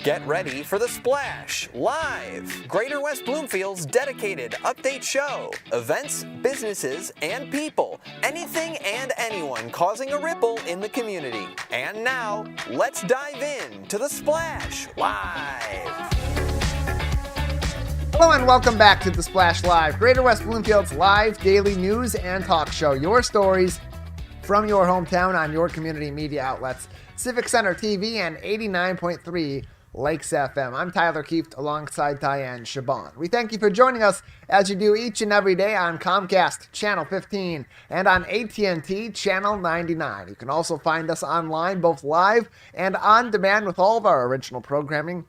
Get ready for The Splash Live, Greater West Bloomfield's dedicated update show. Events, businesses, and people. Anything and anyone causing a ripple in the community. And now, let's dive in to The Splash Live. Hello and welcome back to The Splash Live, Greater West Bloomfield's live daily news and talk show. Your stories from your hometown on your community media outlets, Civic Center TV and 89.3 Lakes FM. I'm Tyler Kieft alongside Dayan Chaaban. We thank you for joining us as you do each and every day on Comcast Channel 15 and on AT&T Channel 99. You can also find us online both live and on demand with all of our original programming,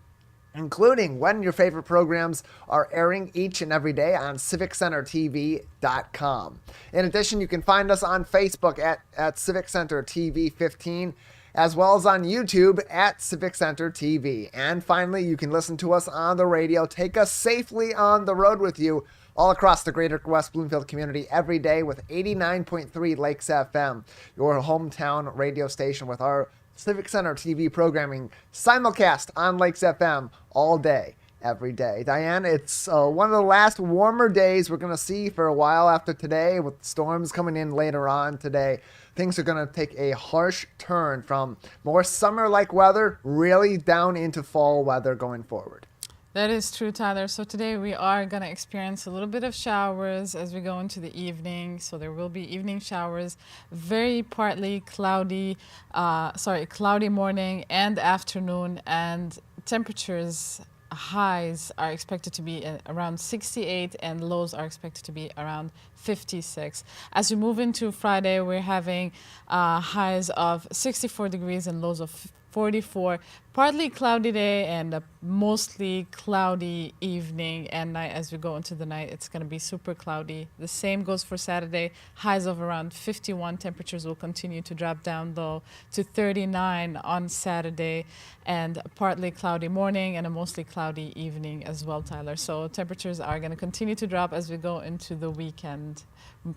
including when your favorite programs are airing each and every day on civiccentertv.com. In addition, you can find us on Facebook at Civic Center TV 15, as well as on YouTube at Civic Center TV. And finally, you can listen to us on the radio. Take us safely on the road with you all across the Greater West Bloomfield community every day with 89.3 Lakes FM, your hometown radio station with our Civic Center TV programming simulcast on Lakes FM all day, every day. Diane, it's one of the last warmer days we're going to see for a while after today, with storms coming in later on today. Things are going to take a harsh turn from more summer-like weather really down into fall weather going forward. That is true, Tyler. So today we are going to experience a little bit of showers as we go into the evening. So there will be evening showers, very partly cloudy, cloudy morning and afternoon, and temperatures highs are expected to be around 68 and lows are expected to be around 56. As we move into Friday, we're having highs of 64 degrees and lows of 44. Partly cloudy day and a mostly cloudy evening and night. As we go into the night, it's going to be super cloudy. The same goes for Saturday. Highs of around 51. Temperatures will continue to drop down low to 39 on Saturday, and a partly cloudy morning and a mostly cloudy evening as well, Tyler. So temperatures are going to continue to drop as we go into the weekend,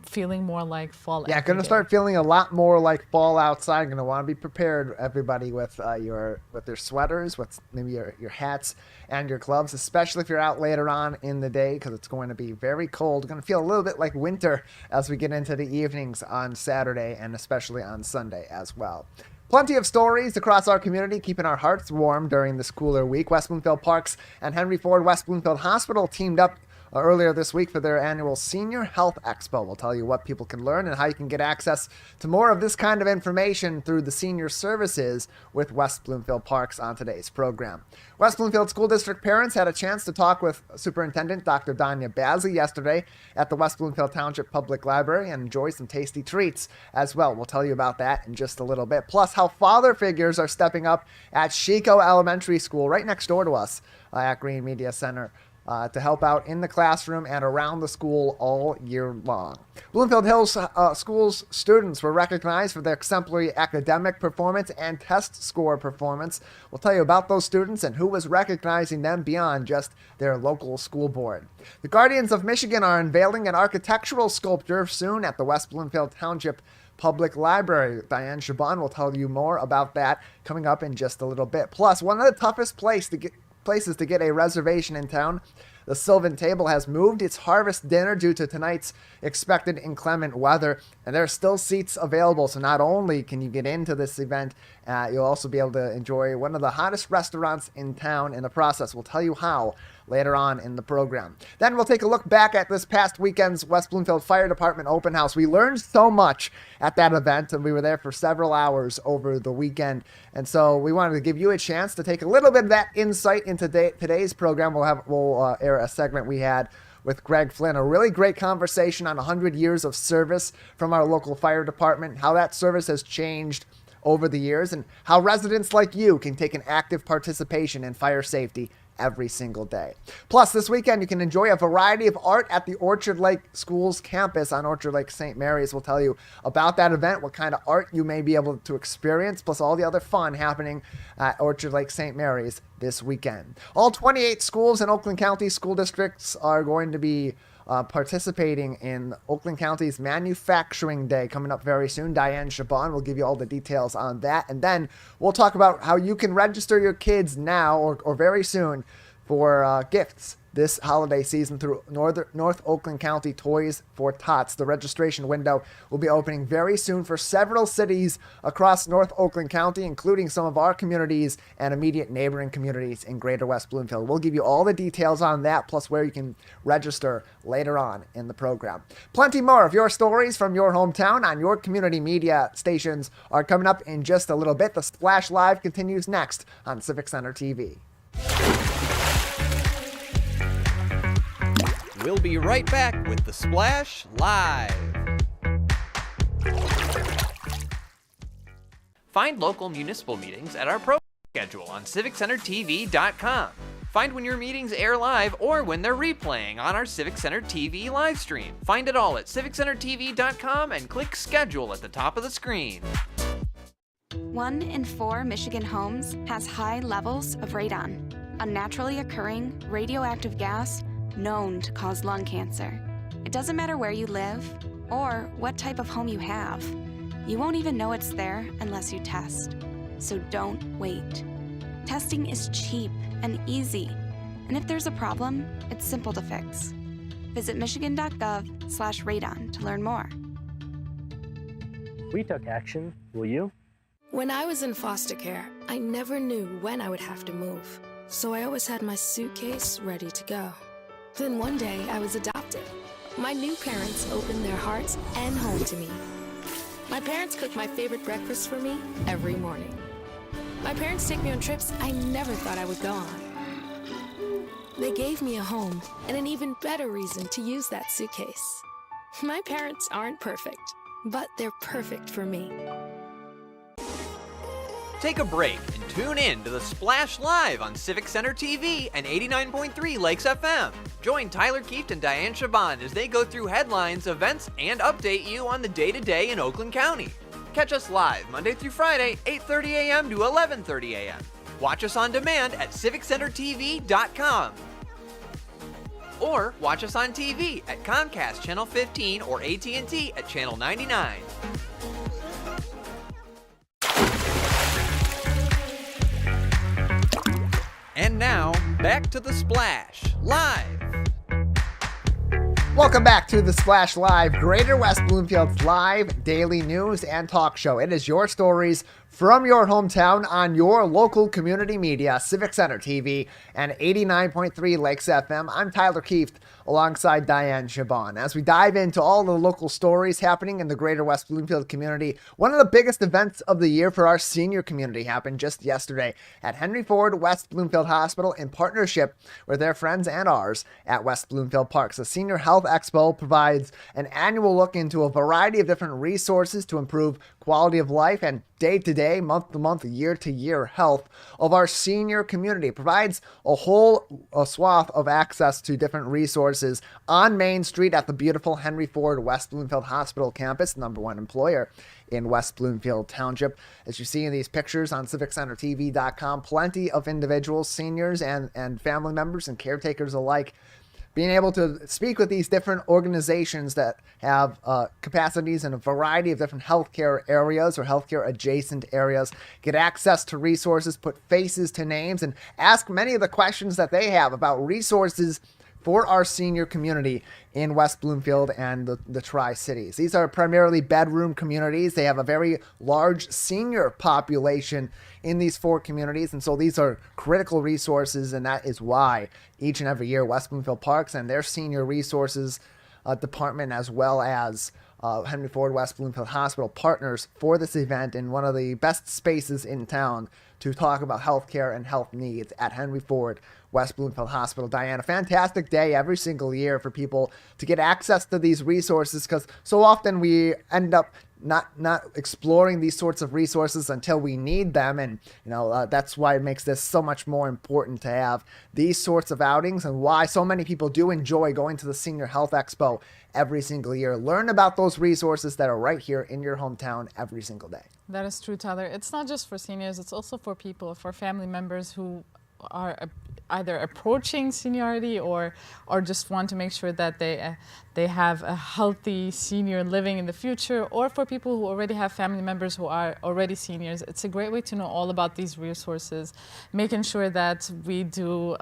feeling more like fall. Yeah, going to start feeling a lot more like fall outside. Going to want to be prepared, everybody, with your sweaters, with maybe your hats and your gloves, especially if you're out later on in the day, because it's going to be very cold. Going to feel a little bit like winter as we get into the evenings on Saturday and especially on Sunday as well. Plenty of stories across our community, keeping our hearts warm during this cooler week. West Bloomfield Parks and Henry Ford West Bloomfield Hospital teamed up earlier this week for their annual Senior Health Expo. We'll tell you what people can learn and how you can get access to more of this kind of information through the senior services with West Bloomfield Parks on today's program. West Bloomfield School District parents had a chance to talk with Superintendent Dr. Dayan Chaaban yesterday at the West Bloomfield Township Public Library and enjoy some tasty treats as well. We'll tell you about that in just a little bit. Plus, how father figures are stepping up at Sheiko Elementary School right next door to us at Green Media Center, to help out in the classroom and around the school all year long. Bloomfield Hills School's students were recognized for their exemplary academic performance and test score performance. We'll tell you about those students and who was recognizing them beyond just their local school board. The Guardians of Michigan are unveiling an architectural sculpture soon at the West Bloomfield Township Public Library. Dayan Chaaban will tell you more about that coming up in just a little bit. Plus, one of the toughest places to get a reservation in town, the Sylvan Table has moved its harvest dinner due to tonight's expected inclement weather, and there are still seats available. So not only can you get into this event, you'll also be able to enjoy one of the hottest restaurants in town in the process. We'll tell you how later on in the program. Then we'll take a look back at this past weekend's West Bloomfield Fire Department open house. We learned so much at that event, and we were there for several hours over the weekend. And so we wanted to give you a chance to take a little bit of that insight into today's program. We'll air a segment we had with Greg Flynn, a really great conversation on 100 years of service from our local fire department, how that service has changed over the years, and how residents like you can take an active participation in fire safety every single day. Plus, this weekend, you can enjoy a variety of art at the Orchard Lake Schools campus on Orchard Lake St. Mary's. We'll tell you about that event, what kind of art you may be able to experience, plus all the other fun happening at Orchard Lake St. Mary's this weekend. All 28 schools in Oakland County school districts are going to be participating in Oakland County's Manufacturing Day coming up very soon. Dayan Chaaban will give you all the details on that. And then we'll talk about how you can register your kids now or very soon for gifts this holiday season through North Oakland County Toys for Tots. The registration window will be opening very soon for several cities across North Oakland County, including some of our communities and immediate neighboring communities in Greater West Bloomfield. We'll give you all the details on that, plus where you can register later on in the program. Plenty more of your stories from your hometown on your community media stations are coming up in just a little bit. The Splash Live continues next on Civic Center TV. We'll be right back with the Splash Live. Find local municipal meetings at our program schedule on CivicCenterTV.com. Find when your meetings air live or when they're replaying on our Civic Center TV live stream. Find it all at CivicCenterTV.com and click Schedule at the top of the screen. 1 in 4 Michigan homes has high levels of radon, a naturally occurring radioactive gas known to cause lung cancer. It doesn't matter where you live or what type of home you have. You won't even know it's there unless you test. So don't wait. Testing is cheap and easy. And if there's a problem, it's simple to fix. Visit michigan.gov/radon to learn more. We took action. Will you? When I was in foster care, I never knew when I would have to move. So I always had my suitcase ready to go. Then one day, I was adopted. My new parents opened their hearts and home to me. My parents cook my favorite breakfast for me every morning. My parents take me on trips I never thought I would go on. They gave me a home and an even better reason to use that suitcase. My parents aren't perfect, but they're perfect for me. Take a break and tune in to the Splash Live on Civic Center TV and 89.3 Lakes FM. Join Tyler Kieft and Dayan Chaaban as they go through headlines, events, and update you on the day-to-day in Oakland County. Catch us live Monday through Friday, 8:30 a.m. to 11:30 a.m. Watch us on demand at CivicCenterTV.com. Or watch us on TV at Comcast Channel 15 or AT&T at Channel 99. And now, back to the Splash Live. Welcome back to the Splash Live, Greater West Bloomfield's live daily news and talk show. It is your stories from your hometown on your local community media, Civic Center TV and 89.3 Lakes FM. I'm Tyler Kieft alongside Dayan Chaaban. As we dive into all the local stories happening in the Greater West Bloomfield community, one of the biggest events of the year for our senior community happened just yesterday at Henry Ford West Bloomfield Hospital in partnership with their friends and ours at West Bloomfield Parks. The Senior Health Expo provides an annual look into a variety of different resources to improve quality of life and day-to-day, month-to-month, year-to-year health of our senior community. It provides a whole swath of access to different resources on Main Street at the beautiful Henry Ford West Bloomfield Hospital campus, #1 employer in West Bloomfield Township. As you see in these pictures on CivicCenterTV.com, plenty of individuals, seniors and family members and caretakers alike being able to speak with these different organizations that have capacities in a variety of different healthcare areas or healthcare adjacent areas, get access to resources, put faces to names, and ask many of the questions that they have about resources for our senior community in West Bloomfield and the Tri-Cities. These are primarily bedroom communities. They have a very large senior population in these 4 communities, and so these are critical resources, and that is why each and every year West Bloomfield Parks and their senior resources department, as well as Henry Ford West Bloomfield Hospital, partners for this event in one of the best spaces in town to talk about healthcare and health needs at Henry Ford West Bloomfield Hospital. Diane, a fantastic day every single year for people to get access to these resources, because so often we end up not exploring these sorts of resources until we need them, and that's why it makes this so much more important to have these sorts of outings, and why so many people do enjoy going to the Senior Health Expo every single year. Learn about those resources that are right here in your hometown every single day. That is true, Tyler. It's not just for seniors, it's also for people, for family members who are either approaching seniority or just want to make sure that they have a healthy senior living in the future, or for people who already have family members who are already seniors. It's a great way to know all about these resources, making sure that we do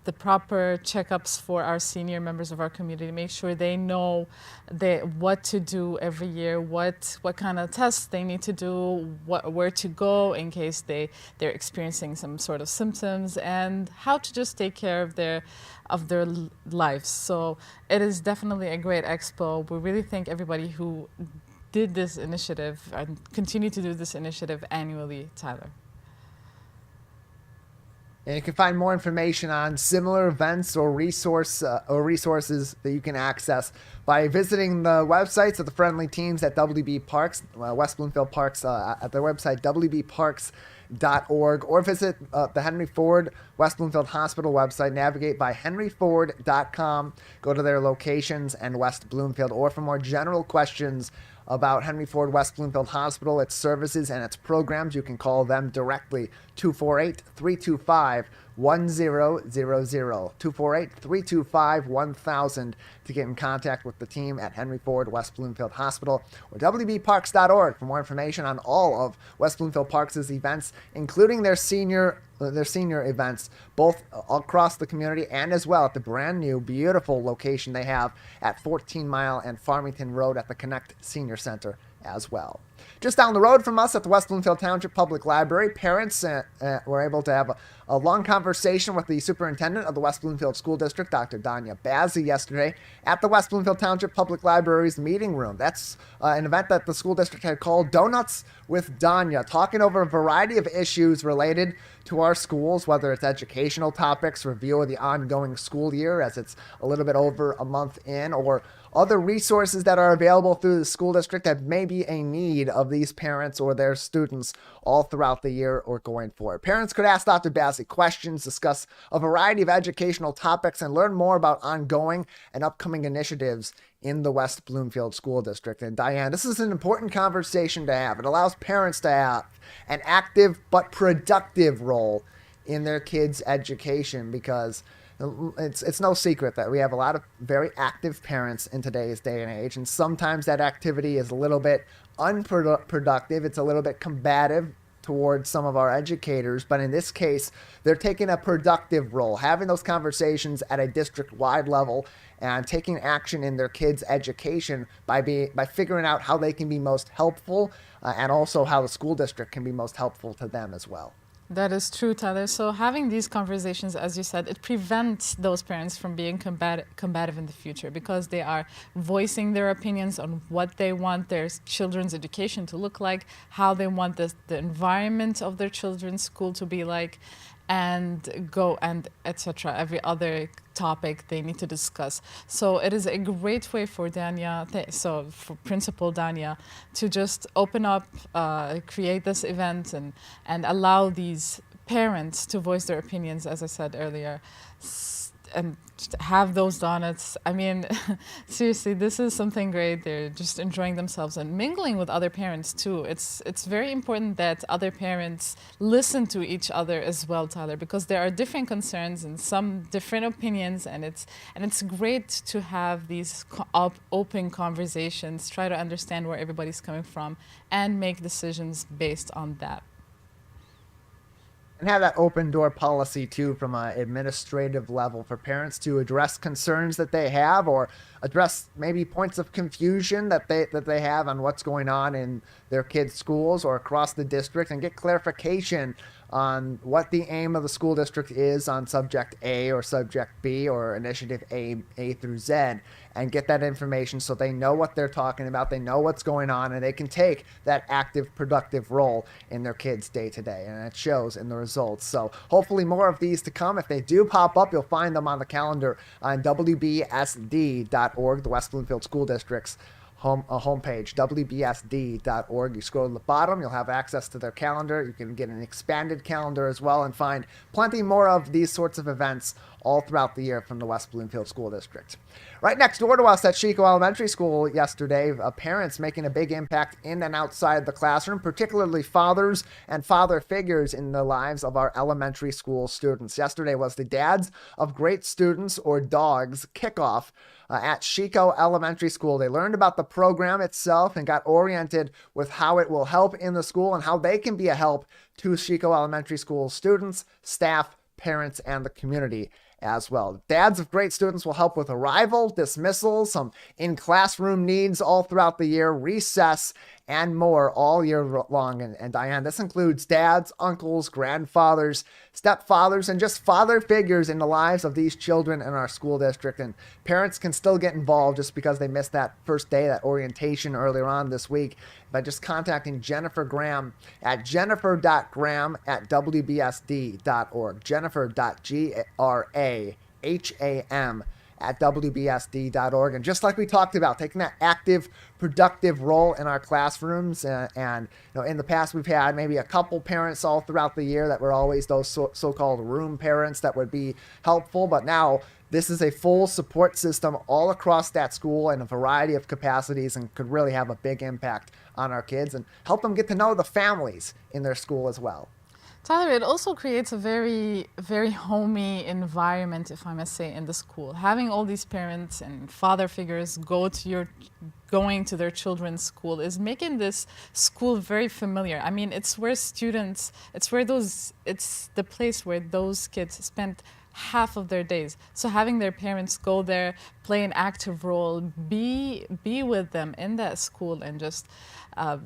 the proper checkups for our senior members of our community, make sure they know what to do every year, what kind of tests they need to do, where to go in case they're experiencing some sort of symptoms, and how to just take care of their lives. So it is definitely a great expo. We really thank everybody who did this initiative and continue to do this initiative annually, Tyler. And you can find more information on similar events or resources that you can access by visiting the websites of the friendly teams at WB Parks, West Bloomfield Parks, at their website, wbparks.org, or visit the Henry Ford West Bloomfield Hospital website, navigate by henryford.com, go to their locations and West Bloomfield, or for more general questions about Henry Ford West Bloomfield Hospital, its services, and its programs, you can call them directly, 248-325-1000, 248-325-1000 to get in contact with the team at Henry Ford West Bloomfield Hospital, or wbparks.org for more information on all of West Bloomfield Parks' events, including their senior events, both across the community and as well at the brand new, beautiful location they have at 14 Mile and Farmington Road at the Connect Senior Center as well. Just down the road from us at the West Bloomfield Township Public Library, parents were able to have a long conversation with the superintendent of the West Bloomfield School District, Dr. Danya Bazzi, yesterday at the West Bloomfield Township Public Library's meeting room. That's an event that the school district had called Donuts with Danya, talking over a variety of issues related to our schools, whether it's educational topics, review of the ongoing school year as it's a little bit over a month in, or other resources that are available through the school district that may be a need of these parents or their students all throughout the year or going forward. Parents could ask Dr. Bazzi questions, discuss a variety of educational topics, and learn more about ongoing and upcoming initiatives in the West Bloomfield School District. And Diane, this is an important conversation to have. It allows parents to have an active but productive role in their kids' education, because it's no secret that we have a lot of very active parents in today's day and age, and sometimes that activity is a little bit unproductive. It's a little bit combative towards some of our educators, but in this case, they're taking a productive role, having those conversations at a district-wide level and taking action in their kids' education by figuring out how they can be most helpful and also how the school district can be most helpful to them as well. That is true, Tyler. So having these conversations, as you said, it prevents those parents from being combative in the future, because they are voicing their opinions on what they want their children's education to look like, how they want the environment of their children's school to be like, and etc. Every other topic they need to discuss. So it is a great way for for Principal Danya to just open up, create this event and allow these parents to voice their opinions, as I said earlier, and have those donuts. I mean, seriously, this is something great. They're just enjoying themselves and mingling with other parents too. It's very important that other parents listen to each other as well, Tyler, because there are different concerns and some different opinions, and it's great to have these open conversations, try to understand where everybody's coming from, and make decisions based on that. And have that open door policy too from an administrative level for parents to address concerns that they have, or address maybe points of confusion that they have on what's going on in their kids' schools or across the district, and get clarification on what the aim of the school district is on subject A or subject B or initiative A through Z, and get that information so they know what they're talking about, they know what's going on, and they can take that active, productive role in their kids' day-to-day, and it shows in the results. So hopefully more of these to come. If they do pop up, you'll find them on the calendar on WBSD.org, the West Bloomfield School District's homepage, WBSD.org. You scroll to the bottom, you'll have access to their calendar. You can get an expanded calendar as well and find plenty more of these sorts of events all throughout the year from the West Bloomfield School District. Right next door to us at Sheiko Elementary School yesterday, parents making a big impact in and outside the classroom, particularly fathers and father figures in the lives of our elementary school students. Yesterday was the Dads of Great Students, or DOGS, kickoff at Sheiko Elementary School. They learned about the program itself and got oriented with how it will help in the school and how they can be a help to Sheiko Elementary School students, staff, parents, and the community as well. Dads of Great Students will help with arrival, dismissal, some in-classroom needs all throughout the year, recess, and more all year long. And Diane, this includes dads, uncles, grandfathers, stepfathers, and just father figures in the lives of these children in our school district. And parents can still get involved just because they missed that first day, that orientation earlier on this week, by just contacting Jennifer Graham at jennifer.graham@wbsd.org. Jennifer.graham at wbsd.org. And just like we talked about, taking that active, productive role in our classrooms. And in the past, we've had maybe a couple parents all throughout the year that were always those so-called room parents that would be helpful. But now this is a full support system all across that school in a variety of capacities, and could really have a big impact on our kids and help them get to know the families in their school as well. Tyler, it also creates a very, very homey environment, if I must say, in the school. Having all these parents and father figures going to their children's school is making this school very familiar. I mean, it's the place where those kids spend half of their days. So having their parents go there, play an active role, be with them in that school, and just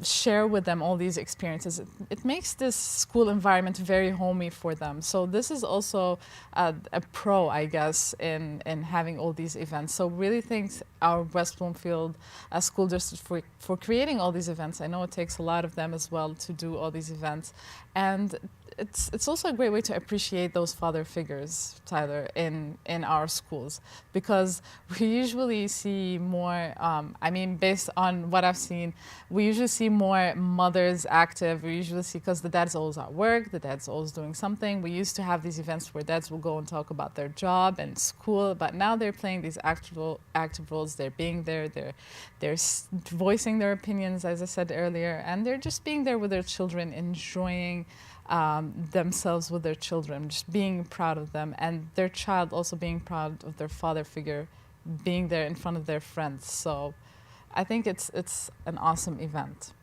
share with them all these experiences, it makes this school environment very homey for them. So this is also a pro, I guess, in having all these events. So really thanks our West Bloomfield School District for creating all these events. I know it takes a lot of them as well to do all these events. And it's also a great way to appreciate those father figures, Tyler, in our schools, because we usually see more, based on what I've seen, we usually see more mothers active. We usually see, because the dad's always at work, the dad's always doing something. We used to have these events where dads will go and talk about their job and school, but now they're playing these active roles. They're being there, they're voicing their opinions, as I said earlier, and they're just being there with their children, enjoying themselves with their children, just being proud of them, and their child also being proud of their father figure, being there in front of their friends. So I think it's an awesome event.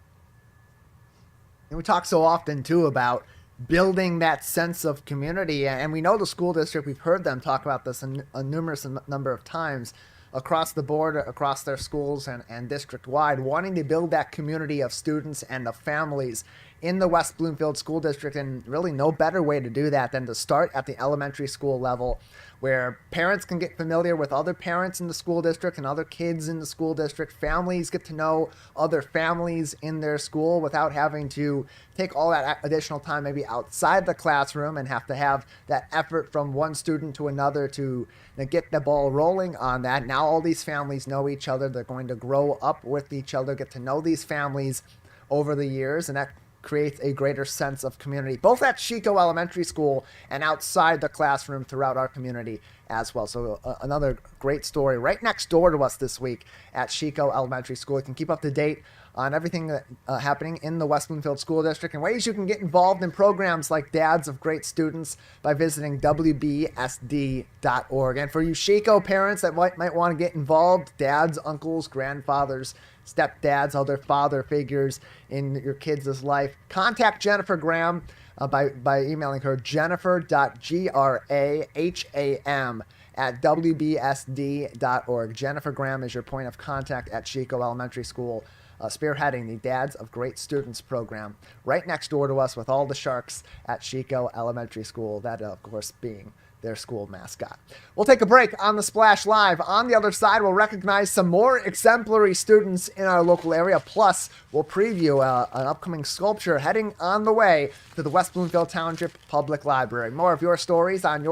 And we talk so often too about building that sense of community, and we know the school district, we've heard them talk about this a numerous number of times across the board, across their schools and district-wide, wanting to build that community of students and of families in the West Bloomfield School District. And really no better way to do that than to start at the elementary school level, where parents can get familiar with other parents in the school district and other kids in the school district. Families get to know other families in their school without having to take all that additional time maybe outside the classroom and have to have that effort from one student to another to get the ball rolling on that. Now all these families know each other. They're going to grow up with each other, get to know these families over the years, and that creates a greater sense of community, both at Sheiko Elementary School and outside the classroom throughout our community as well. So another great story right next door to us this week at Sheiko Elementary School. You can keep up to date on everything happening in the West Bloomfield School District and ways you can get involved in programs like Dads of Great Students by visiting wbsd.org. And for you Sheiko parents that might want to get involved, dads, uncles, grandfathers, stepdads, other father figures in your kids' life, contact Jennifer Graham by emailing her jennifer.graham@wbsd.org. Jennifer Graham is your point of contact at Sheiko Elementary School, spearheading the Dads of Great Students program right next door to us with all the sharks at Sheiko Elementary School, that of course being their school mascot. We'll take a break on the Splash Live. On the other side, we'll recognize some more exemplary students in our local area. Plus, we'll preview an upcoming sculpture heading on the way to the West Bloomfield Township Public Library. More of your stories on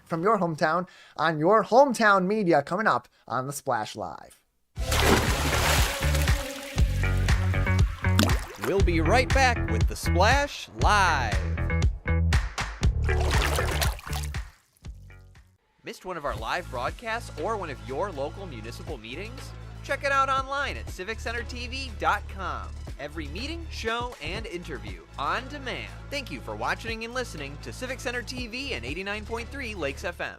from your hometown on your hometown media coming up on the Splash Live. We'll be right back with the Splash Live. Missed one of our live broadcasts or one of your local municipal meetings? Check it out online at civiccentertv.com. Every meeting, show, and interview on demand. Thank you for watching and listening to Civic Center TV and 89.3 Lakes FM.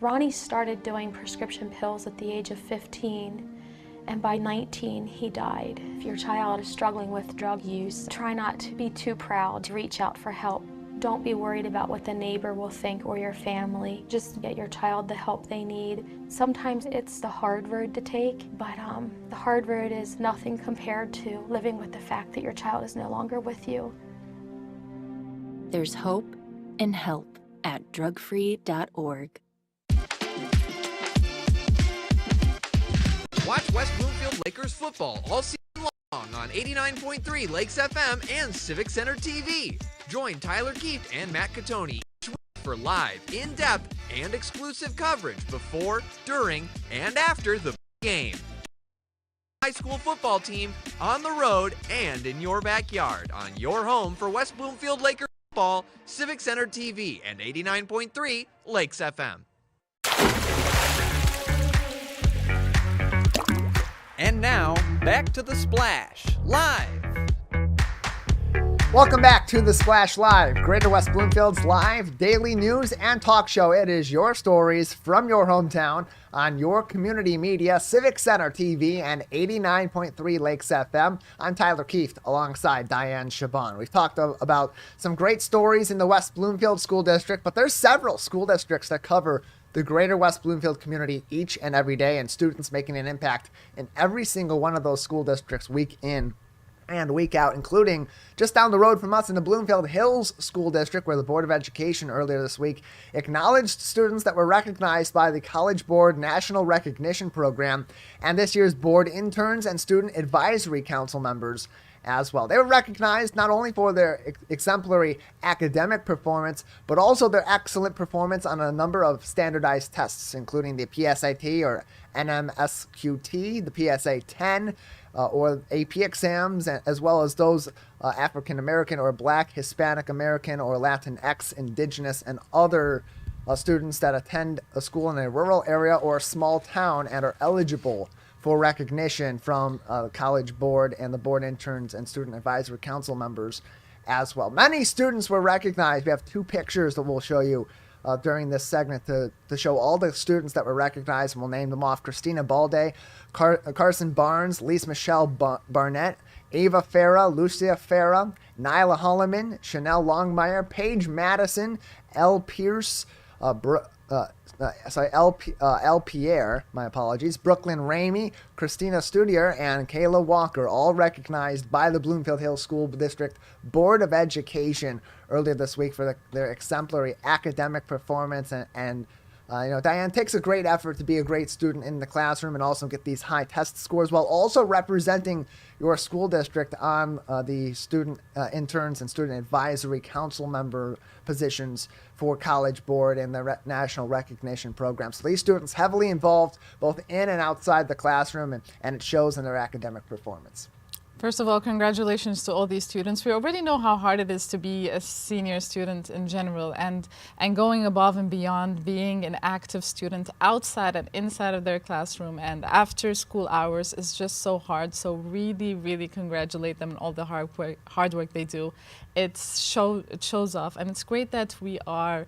Ronnie started doing prescription pills at the age of 15, and by 19 he died. If your child is struggling with drug use, try not to be too proud to reach out for help. Don't be worried about what the neighbor will think or your family. Just get your child the help they need. Sometimes it's the hard road to take, but the hard road is nothing compared to living with the fact that your child is no longer with you. There's hope and help at drugfree.org. Watch West Bloomfield Lakers football all season long on 89.3 Lakes FM and Civic Center TV. Join Tyler Kieft and Matt Catoni each week for live, in-depth, and exclusive coverage before, during, and after the game. High school football team on the road and in your backyard on your home for West Bloomfield Lakers football, Civic Center TV, and 89.3 Lakes FM. And now, back to The Splash, live. Welcome back to The Splash Live, Greater West Bloomfield's live daily news and talk show. It is your stories from your hometown on your community media, Civic Center TV and 89.3 Lakes FM. I'm Tyler Kieft alongside Dayan Chaaban. We've talked about some great stories in the West Bloomfield School District, but there's several school districts that cover the Greater West Bloomfield community each and every day, and students making an impact in every single one of those school districts week in and week out, including just down the road from us in the Bloomfield Hills School District, where the Board of Education earlier this week acknowledged students that were recognized by the College Board National Recognition Program and this year's board interns and student advisory council members as well. They were recognized not only for their exemplary academic performance, but also their excellent performance on a number of standardized tests, including the PSAT or NMSQT, the PSA 10, or AP exams, as well as those African American or Black, Hispanic American, or Latinx, Indigenous, and other students that attend a school in a rural area or a small town and are eligible for recognition from the College Board and the board interns and student advisory council members as well. Many students were recognized. We have two pictures that we'll show you during this segment to show all the students that were recognized, and we'll name them off. Christina Balde, Carson Barnes, Lise Michelle Barnett, Ava Farah, Lucia Farah, Nyla Holloman, Chanel Longmire, Paige Madison, L. Pierce, L. Pierre, my apologies, Brooklyn Ramey, Christina Studier, and Kayla Walker, all recognized by the Bloomfield Hills School District Board of Education earlier this week for their exemplary academic performance. And Dayan, takes a great effort to be a great student in the classroom and also get these high test scores while also representing your school district on the student interns and student advisory council member positions for College Board and the National Recognition Program. So these students heavily involved both in and outside the classroom, and it shows in their academic performance. First of all, congratulations to all these students. We already know how hard it is to be a senior student in general, and going above and beyond, being an active student outside and inside of their classroom and after school hours is just so hard. So really, really congratulate them on all the hard work they do. It shows off, and it's great that we are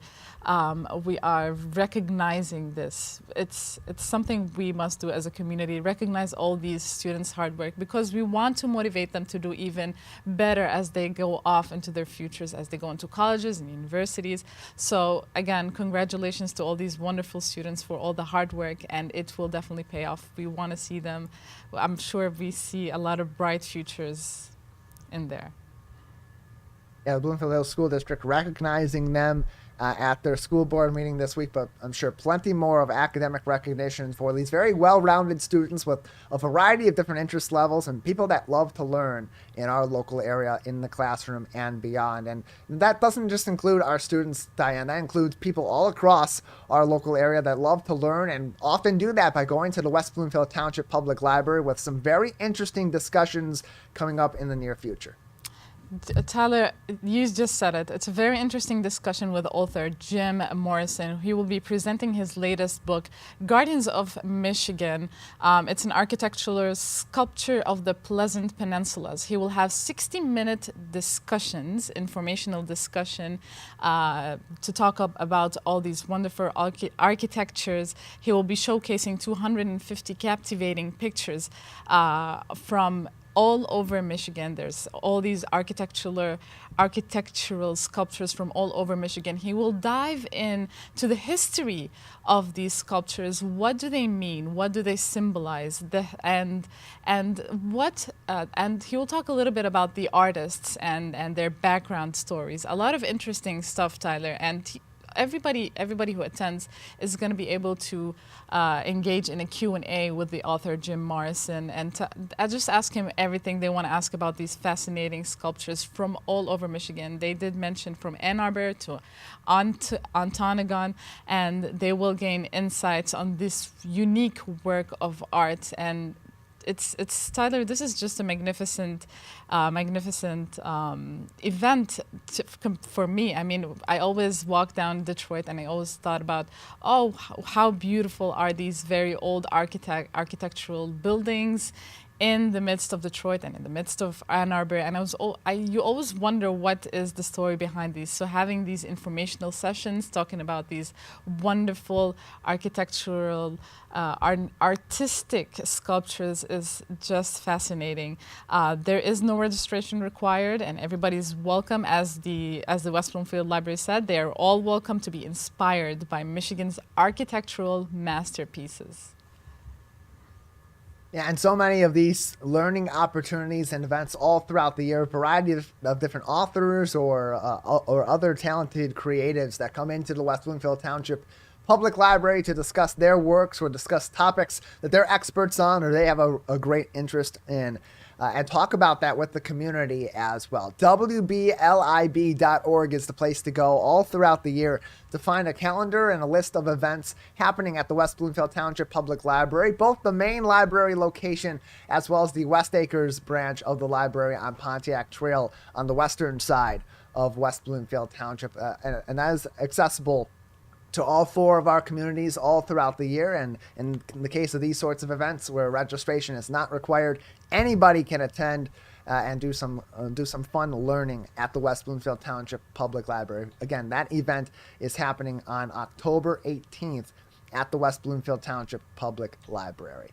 recognizing this. It's something we must do as a community, recognize all these students' hard work, because we want to motivate them to do even better as they go off into their futures, as they go into colleges and universities. So again, congratulations to all these wonderful students for all the hard work, and it will definitely pay off. We want to see them. I'm sure we see a lot of bright futures in there. Yeah, the Bloomfield Hills School District recognizing them at their school board meeting this week, but I'm sure plenty more of academic recognition for these very well-rounded students with a variety of different interest levels and people that love to learn in our local area, in the classroom and beyond. And that doesn't just include our students, Diane, that includes people all across our local area that love to learn and often do that by going to the West Bloomfield Township Public Library with some very interesting discussions coming up in the near future. Tyler, you just said it. It's a very interesting discussion with author Jim Morrison. He will be presenting his latest book, Guardians of Michigan. It's an architectural sculpture of the Pleasant Peninsulas. He will have 60-minute discussions, informational discussion, to talk about all these wonderful architectures. He will be showcasing 250 captivating pictures from all over Michigan. There's all these architectural sculptures from all over Michigan. He will dive in to the history of these sculptures. What do they mean? What do they symbolize? And he will talk a little bit about the artists and their background stories. A lot of interesting stuff, Tyler. And everybody who attends is going to be able to engage in a Q&A with the author Jim Morrison, and I just ask him everything they want to ask about these fascinating sculptures from all over Michigan. They did mention from Ann Arbor to Ontonagon, and they will gain insights on this unique work of art. And it's Tyler, this is just a magnificent event for me. I mean, I always walk down Detroit and I always thought about, how beautiful are these very old architectural buildings in the midst of Detroit and in the midst of Ann Arbor. And you always wonder what is the story behind these. So having these informational sessions talking about these wonderful architectural, artistic sculptures is just fascinating. There is no registration required, and everybody's welcome. As the West Bloomfield Library said, they are all welcome to be inspired by Michigan's architectural masterpieces. Yeah, and so many of these learning opportunities and events all throughout the year, a variety of different authors or other talented creatives that come into the West Bloomfield Township Public Library to discuss their works or discuss topics that they're experts on or they have a great interest in. And talk about that with the community as well. WBLIB.org is the place to go all throughout the year to find a calendar and a list of events happening at the West Bloomfield Township Public Library, both the main library location as well as the West Acres branch of the library on Pontiac Trail on the western side of West Bloomfield Township. And that is accessible to all four of our communities all throughout the year. And in the case of these sorts of events where registration is not required, anybody can attend and do some fun learning at the West Bloomfield Township Public Library. Again, that event is happening on October 18th at the West Bloomfield Township Public Library.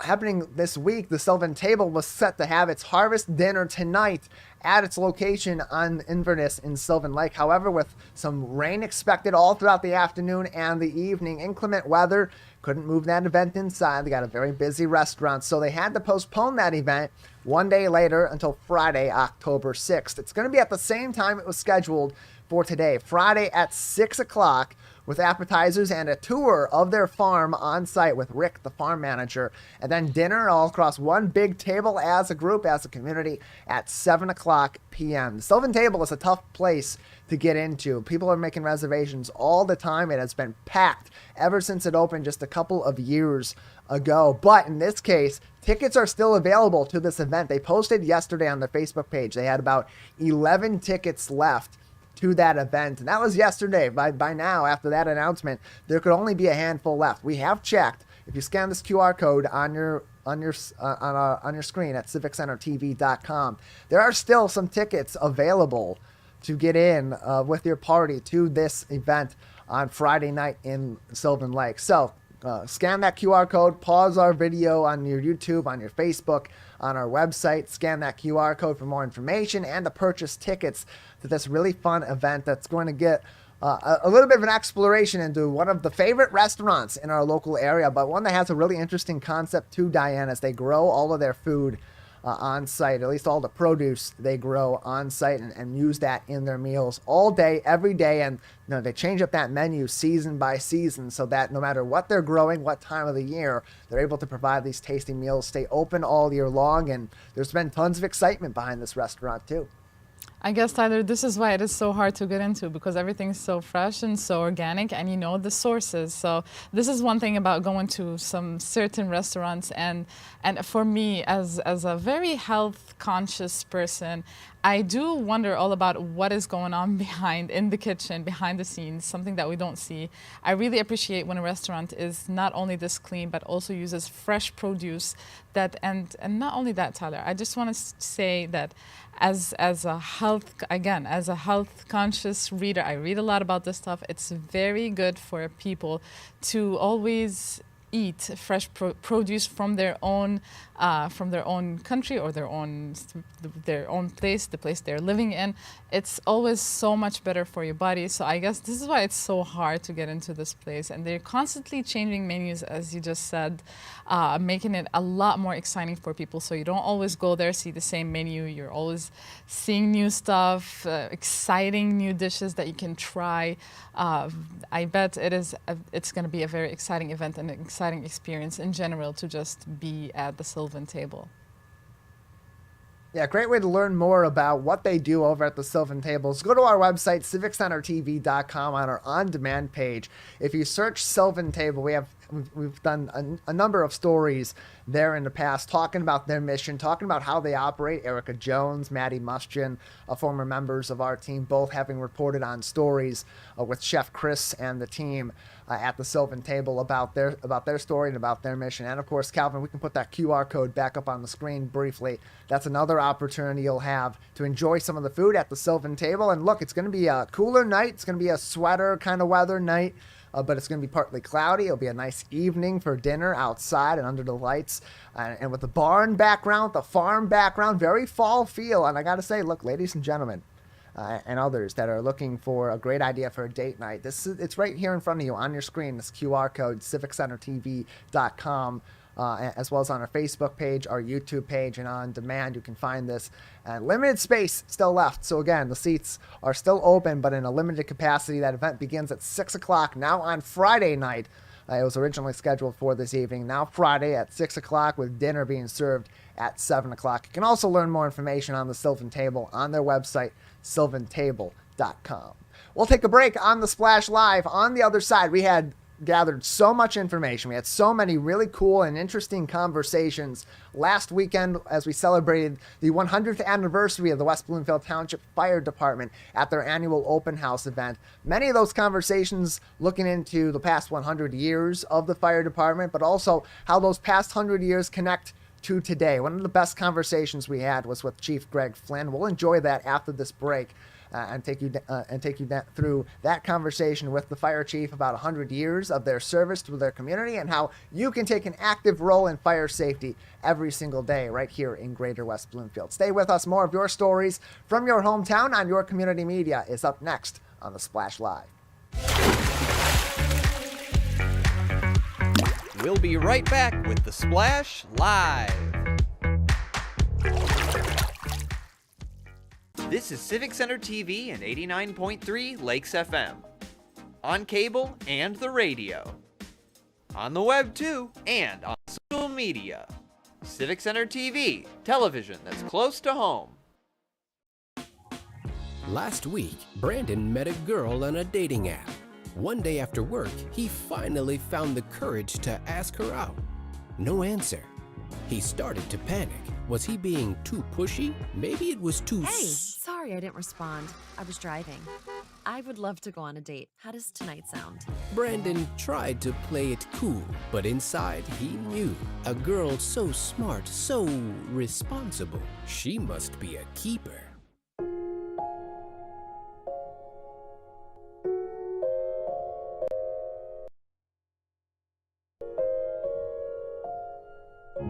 Happening this week, the Sylvan Table was set to have its harvest dinner tonight at its location on Inverness in Sylvan Lake. However, with some rain expected all throughout the afternoon and the evening, inclement weather couldn't move that event inside. They got a very busy restaurant, so they had to postpone that event one day later until Friday, October 6th. It's going to be at the same time it was scheduled for today, Friday at 6 o'clock, with appetizers and a tour of their farm on site with Rick, the farm manager, and then dinner all across one big table as a group, as a community, at 7 o'clock p.m. The Sylvan Table is a tough place to get into. People are making reservations all the time. It has been packed ever since it opened just a couple of years ago. But in this case, tickets are still available to this event. They posted yesterday on their Facebook page. They had about 11 tickets left to that event, and that was yesterday. By now, after that announcement, there could only be a handful left. We have checked. If you scan this QR code on your screen at civiccentertv.com, there are still some tickets available to get in with your party to this event on Friday night in Sylvan Lake. So scan that QR code, pause our video on your YouTube, on your Facebook, on our website, scan that QR code for more information and to purchase tickets to this really fun event that's going to get a little bit of an exploration into one of the favorite restaurants in our local area, but one that has a really interesting concept too, Diane, as they grow all of their food on site, at least all the produce they grow on site, and use that in their meals all day, every day. And they change up that menu season by season so that no matter what they're growing, what time of the year, they're able to provide these tasty meals, stay open all year long. And there's been tons of excitement behind this restaurant too. I guess, Tyler, this is why it is so hard to get into, because everything is so fresh and so organic, and you know the sources. So this is one thing about going to some certain restaurants, and for me, as a very health conscious person, I do wonder all about what is going on in the kitchen, behind the scenes, something that we don't see. I really appreciate when a restaurant is not only this clean, but also uses fresh produce. And not only that, Tyler, I just want to say that as a health conscious reader, I read a lot about this stuff. It's very good for people to always eat fresh produce from their own country or their own place, the place they're living in. It's always so much better for your body. So I guess this is why it's so hard to get into this place. And they're constantly changing menus, as you just said, making it a lot more exciting for people. So you don't always go there, see the same menu. You're always seeing new stuff, exciting new dishes that you can try. I bet it's going to be a very exciting event and an exciting experience in general to just be at the Sylvan Table. Yeah, great way to learn more about what they do over at the Sylvan Tables. Go to our website, civiccentertv.com, on our on-demand page. If you search Sylvan Table, we've done a number of stories there in the past talking about their mission, talking about how they operate. Erica Jones, Maddie Mustian, former members of our team, both having reported on stories with Chef Chris and the team at the Sylvan Table about their story and about their mission. And of course, Calvin, we can put that QR code back up on the screen briefly. That's another opportunity you'll have to enjoy some of the food at the Sylvan Table. And look, it's going to be a cooler night. It's going to be a sweater kind of weather night. But it's going to be partly cloudy. It'll be a nice evening for dinner outside and under the lights. And with the barn background, the farm background, very fall feel. And I got to say, look, ladies and gentlemen, and others that are looking for a great idea for a date night, it's right here in front of you on your screen, this QR code, civiccentertv.com. As well as on our Facebook page, our YouTube page, and on demand. You can find this. Limited space still left. So again, the seats are still open, but in a limited capacity. That event begins at 6 o'clock now on Friday night. It was originally scheduled for this evening. Now Friday at 6 o'clock, with dinner being served at 7 o'clock. You can also learn more information on the Sylvan Table on their website, sylvantable.com. We'll take a break on the Splash Live. On the other side, we had gathered so much information. We had so many really cool and interesting conversations last weekend as we celebrated the 100th anniversary of the West Bloomfield Township Fire Department at their annual open house event. Many of those conversations looking into the past 100 years of the fire department, but also how those past 100 years connect to today. One of the best conversations we had was with Chief Greg Flynn. We'll enjoy that after this break. And take you through that conversation with the fire chief about 100 years of their service to their community and how you can take an active role in fire safety every single day right here in Greater West Bloomfield. Stay with us. More of your stories from your hometown on your community media is up next on the Splash Live. We'll be right back with the Splash Live. This is Civic Center TV and 89.3 Lakes FM. On cable and the radio. On the web too, and on social media. Civic Center TV, television that's close to home. Last week, Brandon met a girl on a dating app. One day after work, he finally found the courage to ask her out. No answer. He started to panic. Was he being too pushy? Maybe it was too... Hey, sorry I didn't respond. I was driving. I would love to go on a date. How does tonight sound? Brandon tried to play it cool, but inside he knew. A girl so smart, so responsible. She must be a keeper.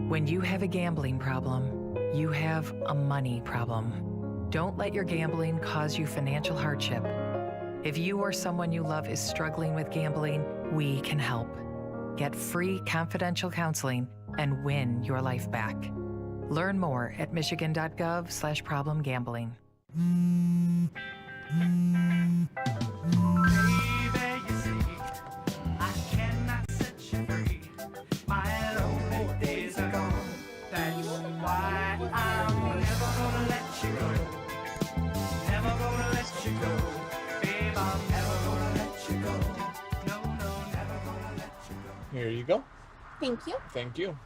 When you have a gambling problem, you have a money problem. Don't let your gambling cause you financial hardship. If you or someone you love is struggling with gambling, we can help. Get free confidential counseling and win your life back. Learn more at michigan.gov/problemgambling. Here you go. Thank you. Thank you.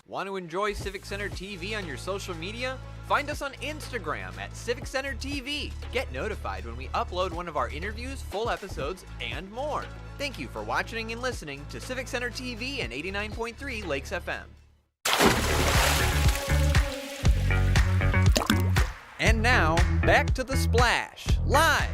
Want to enjoy Civic Center TV on your social media? Find us on Instagram at Civic Center TV. Get notified when we upload one of our interviews, full episodes, and more. Thank you for watching and listening to Civic Center TV and 89.3 Lakes FM. And now, back to The Splash, live.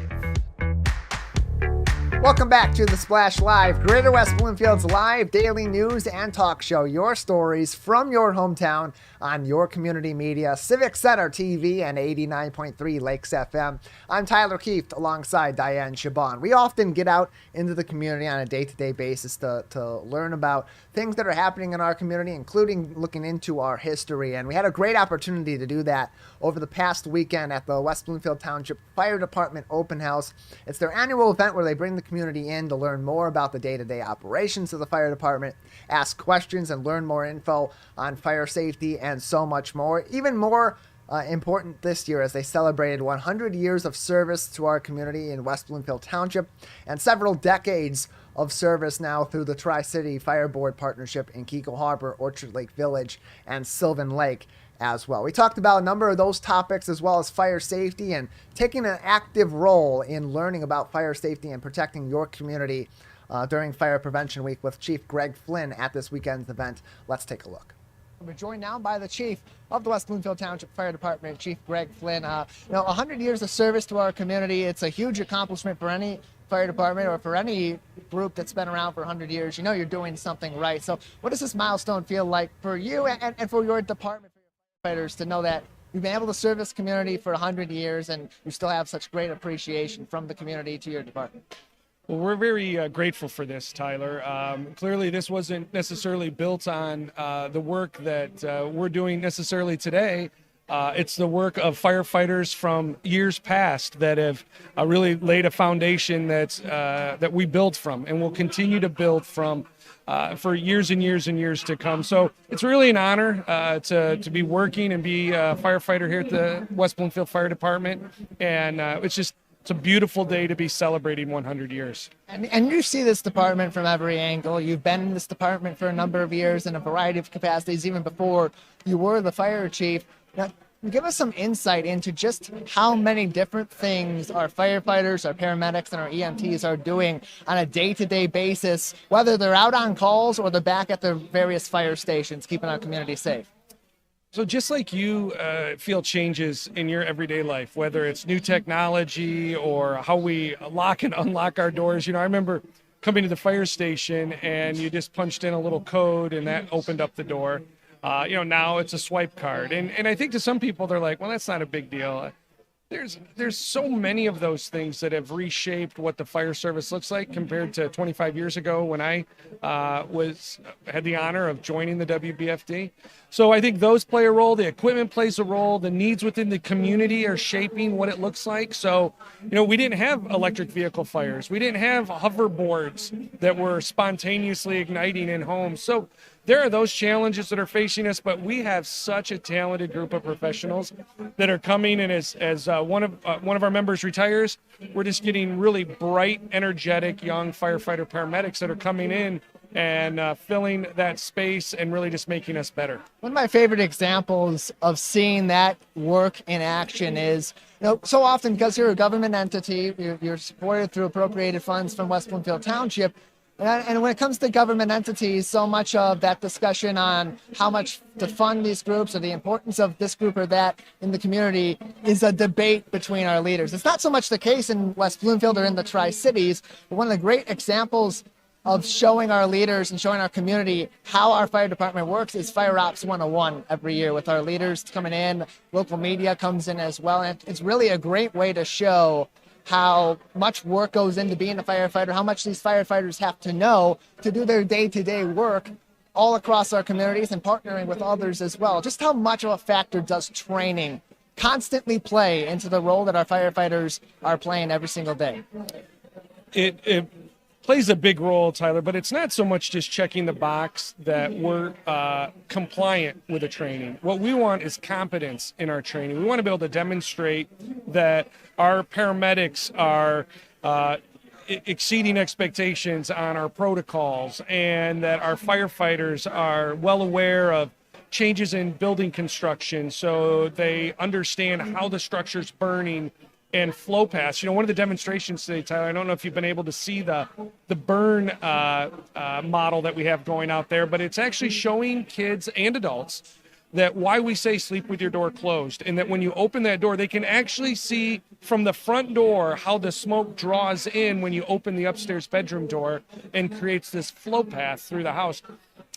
Welcome back to The Splash Live, Greater West Bloomfield's live daily news and talk show. Your stories from your hometown on your community media, Civic Center TV and 89.3 Lakes FM. I'm Tyler Kieft alongside Dayan Chaaban. We often get out into the community on a day-to-day basis to learn about things that are happening in our community, including looking into our history. And we had a great opportunity to do that over the past weekend at the West Bloomfield Township Fire Department Open House. It's their annual event where they bring the community in to learn more about the day-to-day operations of the fire department, ask questions, and learn more info on fire safety and so much more. Even more important this year as they celebrated 100 years of service to our community in West Bloomfield Township and several decades of service now through the Tri-City Fire Board partnership in Keiko Harbor, Orchard Lake Village, and Sylvan Lake as well. We talked about a number of those topics as well as fire safety and taking an active role in learning about fire safety and protecting your community during Fire Prevention Week with Chief Greg Flynn at this weekend's event. Let's take a look. We're joined now by the chief of the West Bloomfield Township Fire Department, Chief Greg Flynn. 100 years of service to our community. It's a huge accomplishment for any fire department or for any group that's been around for 100 years. You know you're doing something right. So what does this milestone feel like for you and for your department, for your firefighters, to know that you've been able to serve this community for 100 years and you still have such great appreciation from the community to your department? Well, we're very grateful for this, Tyler. Clearly, this wasn't necessarily built on the work that we're doing necessarily today. It's the work of firefighters from years past that have really laid a foundation that we built from and will continue to build from for years and years and years to come. So it's really an honor to be working and be a firefighter here at the West Bloomfield Fire Department. And it's a beautiful day to be celebrating 100 years. And you see this department from every angle. You've been in this department for a number of years in a variety of capacities, even before you were the fire chief. Now, give us some insight into just how many different things our firefighters, our paramedics, and our EMTs are doing on a day-to-day basis, whether they're out on calls or they're back at their various fire stations, keeping our community safe. So just like you feel changes in your everyday life, whether it's new technology or how we lock and unlock our doors. I remember coming to the fire station and you just punched in a little code and that opened up the door. Now it's a swipe card. And I think to some people, they're like, well, that's not a big deal. There's so many of those things that have reshaped what the fire service looks like compared to 25 years ago when I had the honor of joining the WBFD. So I think those play a role. The equipment plays a role. The needs within the community are shaping what it looks like. So, we didn't have electric vehicle fires. We didn't have hoverboards that were spontaneously igniting in homes. So there are those challenges that are facing us, but we have such a talented group of professionals that are coming. And as one of our members retires, we're just getting really bright, energetic, young firefighter paramedics that are coming in and filling that space and really just making us better. One of my favorite examples of seeing that work in action is, so often because you're a government entity, you're supported through appropriated funds from West Bloomfield Township. And when it comes to government entities, so much of that discussion on how much to fund these groups or the importance of this group or that in the community is a debate between our leaders. It's not so much the case in West Bloomfield or in the Tri-Cities, but one of the great examples of showing our leaders and showing our community how our fire department works is Fire Ops 101 every year with our leaders coming in. Local media comes in as well. And it's really a great way to show how much work goes into being a firefighter, how much these firefighters have to know to do their day-to-day work all across our communities and partnering with others as well. Just how much of a factor does training constantly play into the role that our firefighters are playing every single day? It plays a big role, Tyler, but it's not so much just checking the box that we're compliant with the training. What we want is competence in our training. We want to be able to demonstrate that our paramedics are exceeding expectations on our protocols, and that our firefighters are well aware of changes in building construction, so they understand how the structure's burning and flow paths. One of the demonstrations today, Tyler, I don't know if you've been able to see the burn model that we have going out there, but it's actually showing kids and adults that why we say sleep with your door closed, and that when you open that door, they can actually see from the front door how the smoke draws in when you open the upstairs bedroom door and creates this flow path through the house.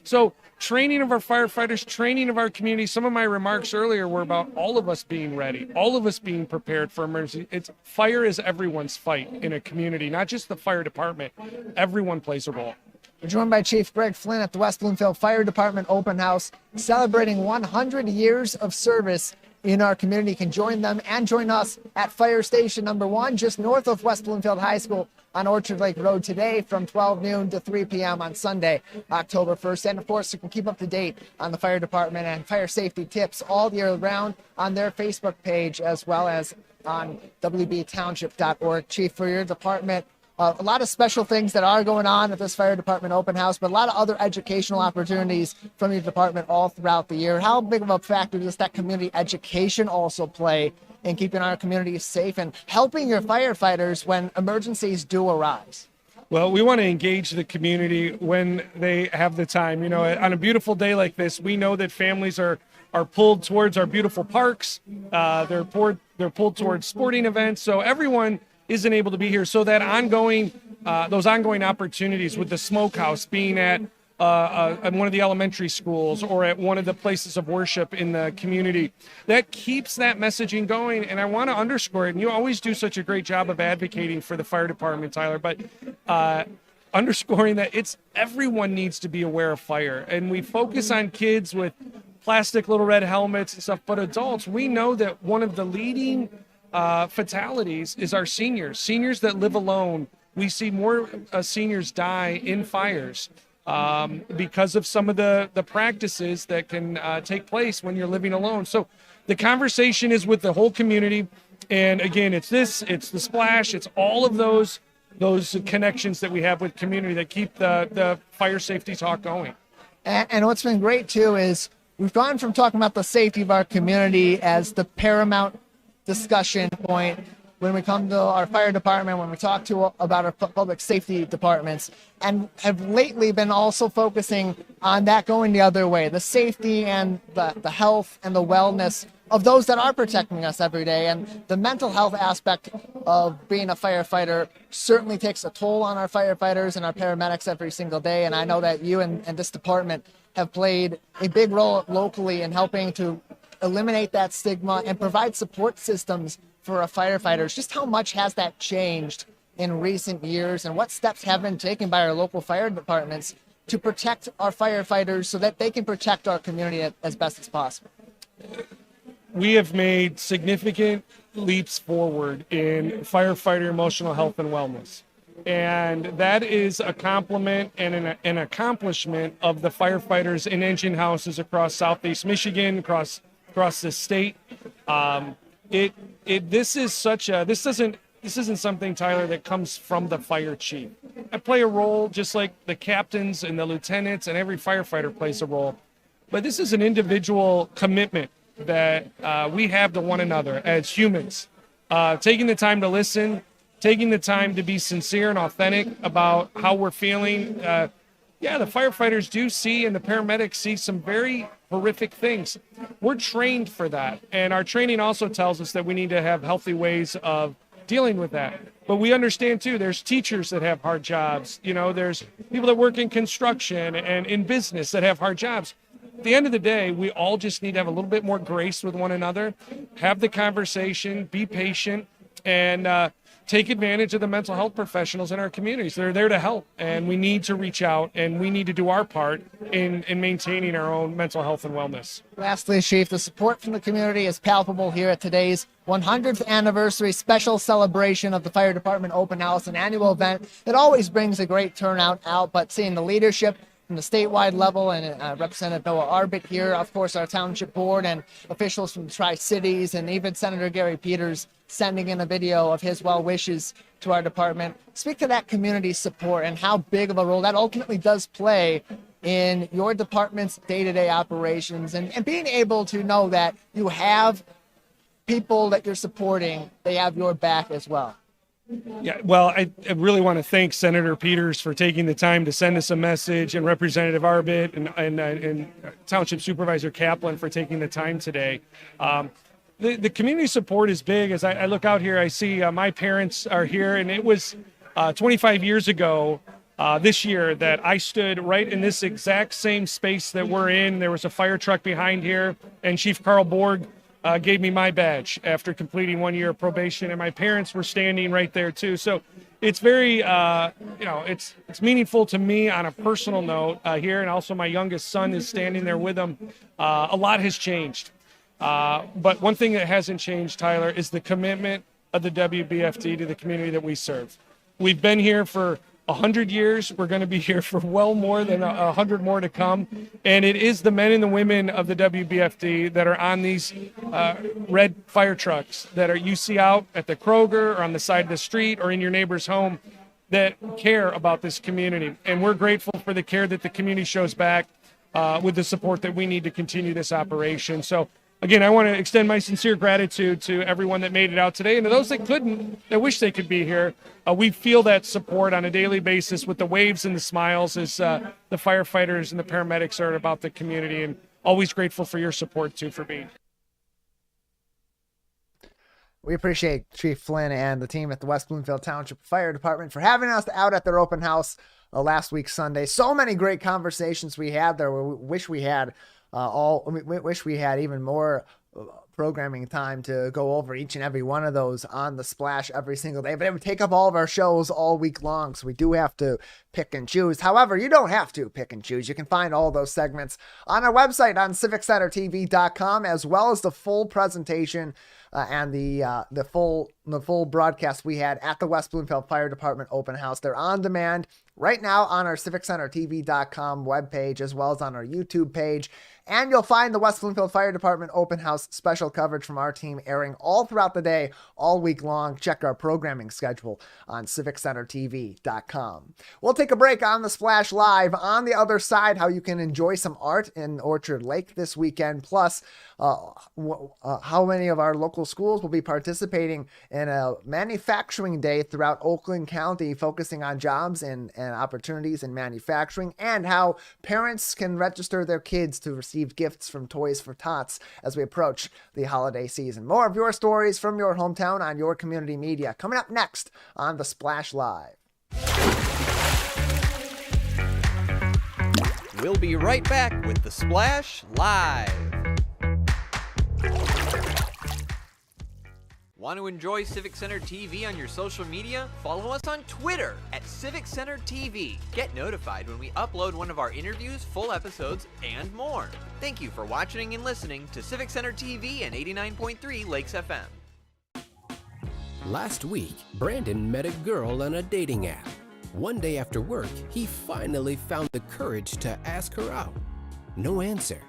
So training of our firefighters, training of our community. Some of my remarks earlier were about all of us being ready, all of us being prepared for emergency. Fire is everyone's fight in a community, not just the fire department. Everyone plays a role. We're joined by Chief Greg Flynn at the West Bloomfield Fire Department Open House, celebrating 100 years of service in our community. You can join them and join us at Fire Station number 1, just north of West Bloomfield High School on Orchard Lake Road today from 12 noon to 3 p.m. on Sunday, October 1st. And of course, you can keep up to date on the fire department and fire safety tips all year round on their Facebook page, as well as on wbtownship.org. Chief, for your department, a lot of special things that are going on at this fire department open house, but a lot of other educational opportunities from your department all throughout the year. How big of a factor does that community education also play in keeping our communities safe and helping your firefighters when emergencies do arise? Well, we want to engage the community when they have the time. On a beautiful day like this, we know that families are pulled towards our beautiful parks. They're pulled towards sporting events. So everyone isn't able to be here. So that those ongoing opportunities with the smokehouse being at one of the elementary schools or at one of the places of worship in the community, that keeps that messaging going. And I want to underscore it. And you always do such a great job of advocating for the fire department, Tyler, but underscoring that everyone needs to be aware of fire. And we focus on kids with plastic little red helmets and stuff, but adults, we know that one of the leading fatalities is our seniors that live alone. We see more seniors die in fires because of some of the practices that can take place when you're living alone. So the conversation is with the whole community. And again, it's the splash, it's all of those connections that we have with community that keep the fire safety talk going. And what's been great too is we've gone from talking about the safety of our community as the paramount discussion point when we come to our fire department, when we talk about our public safety departments, and have lately been also focusing on that going the other way, the safety and the health and the wellness of those that are protecting us every day. And the mental health aspect of being a firefighter certainly takes a toll on our firefighters and our paramedics every single day. And I know that you and this department have played a big role locally in helping to eliminate that stigma and provide support systems for our firefighters. Just how much has that changed in recent years, and what steps have been taken by our local fire departments to protect our firefighters so that they can protect our community as best as possible? We have made significant leaps forward in firefighter emotional health and wellness. And that is a compliment and an accomplishment of the firefighters in engine houses across Southeast Michigan, across the state. This isn't something, Tyler, that comes from the fire chief. I play a role just like the captains and the lieutenants, and every firefighter plays a role. But this is an individual commitment that we have to one another as humans. Taking the time to listen, taking the time to be sincere and authentic about how we're feeling. The firefighters do see, and the paramedics see, some very horrific things. We're trained for that. And our training also tells us that we need to have healthy ways of dealing with that. But we understand too, there's teachers that have hard jobs. There's people that work in construction and in business that have hard jobs. At the end of the day, we all just need to have a little bit more grace with one another, have the conversation, be patient, and take advantage of the mental health professionals in our communities. They're there to help, and we need to reach out, and we need to do our part in maintaining our own mental health and wellness. Lastly, Chief, the support from the community is palpable here at today's 100th anniversary special celebration of the Fire Department Open House, an annual event that always brings a great turnout out, but seeing the leadership from the statewide level and Representative Noah Arbit here, of course, our township board and officials from the Tri-Cities, and even Senator Gary Peters sending in a video of his well wishes to our department. Speak to that community support and how big of a role that ultimately does play in your department's day-to-day operations, and being able to know that you have people that you're supporting, they have your back as well. Yeah, well, I really want to thank Senator Peters for taking the time to send us a message, and Representative Arbit and Township Supervisor Kaplan for taking the time today. The community support is big. As I look out here, I see my parents are here, and it was 25 years ago this year that I stood right in this exact same space that we're in. There was a fire truck behind here, and Chief Carl Borg gave me my badge after completing 1 year of probation, and my parents were standing right there too. So it's very, it's meaningful to me on a personal note here, and also my youngest son is standing there with them. A lot has changed, but one thing that hasn't changed, Tyler, is the commitment of the WBFD to the community that we serve. We've been here for 100 years. We're going to be here for well more than 100 more to come. And it is the men and the women of the WBFD that are on these red fire trucks that you see out at the Kroger or on the side of the street or in your neighbor's home that care about this community. And we're grateful for the care that the community shows back with the support that we need to continue this operation. So again, I want to extend my sincere gratitude to everyone that made it out today, and to those that couldn't, that wish they could be here. We feel that support on a daily basis with the waves and the smiles as the firefighters and the paramedics are about the community, and always grateful for your support too for me. We appreciate Chief Flynn and the team at the West Bloomfield Township Fire Department for having us out at their open house last week Sunday. So many great conversations we had there. We wish we had we wish we had even more programming time to go over each and every one of those on the Splash every single day, but it would take up all of our shows all week long, so we do have to pick and choose. However, you don't have to pick and choose. You can find all those segments on our website on CivicCenterTV.com, as well as the full presentation and the full broadcast we had at the West Bloomfield Fire Department Open House. They're on demand right now on our CivicCenterTV.com webpage, as well as on our YouTube page. And you'll find the West Bloomfield Fire Department Open House special coverage from our team airing all throughout the day, all week long. Check our programming schedule on CivicCenterTV.com. We'll take a break on the Splash Live. On the other side, how you can enjoy some art in Orchard Lake this weekend, plus how many of our local schools will be participating in a manufacturing day throughout Oakland County, focusing on jobs and opportunities in manufacturing, and how parents can register their kids to receive gifts from Toys for Tots as we approach the holiday season. More of your stories from your hometown on your community media coming up next on the Splash Live. We'll be right back with the Splash Live. Want to enjoy Civic Center TV on your social media? Follow us on Twitter at Civic Center TV. Get notified when we upload one of our interviews, full episodes, and more. Thank you for watching and listening to Civic Center TV and 89.3 Lakes FM. Last week, Brandon met a girl on a dating app. One day after work, he finally found the courage to ask her out. No answer.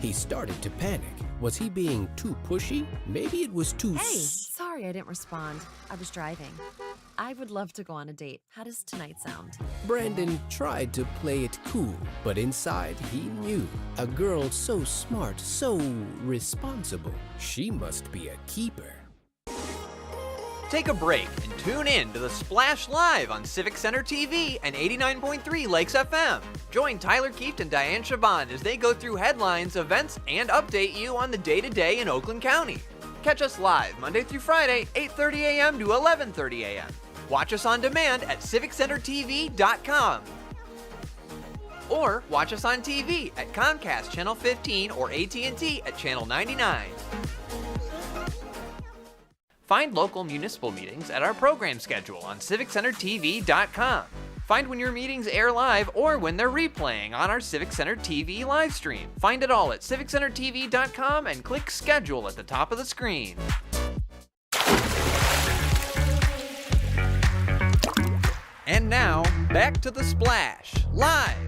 He started to panic. Was he being too pushy? Maybe it was too... Hey, sorry I didn't respond. I was driving. I would love to go on a date. How does tonight sound? Brandon tried to play it cool, but inside he knew. A girl so smart, so responsible. She must be a keeper. Take a break and tune in to the Splash Live on Civic Center TV and 89.3 Lakes FM. Join Tyler Kieft and Dayan Chaaban as they go through headlines, events, and update you on the day-to-day in Oakland County. Catch us live Monday through Friday, 8:30 a.m. to 11:30 a.m. Watch us on demand at CivicCenterTV.com. Or watch us on TV at Comcast Channel 15 or AT&T at Channel 99. Find local municipal meetings at our program schedule on CivicCenterTV.com. Find when your meetings air live or when they're replaying on our Civic Center TV live stream. Find it all at CivicCenterTV.com and click Schedule at the top of the screen. And now, back to The Splash, live.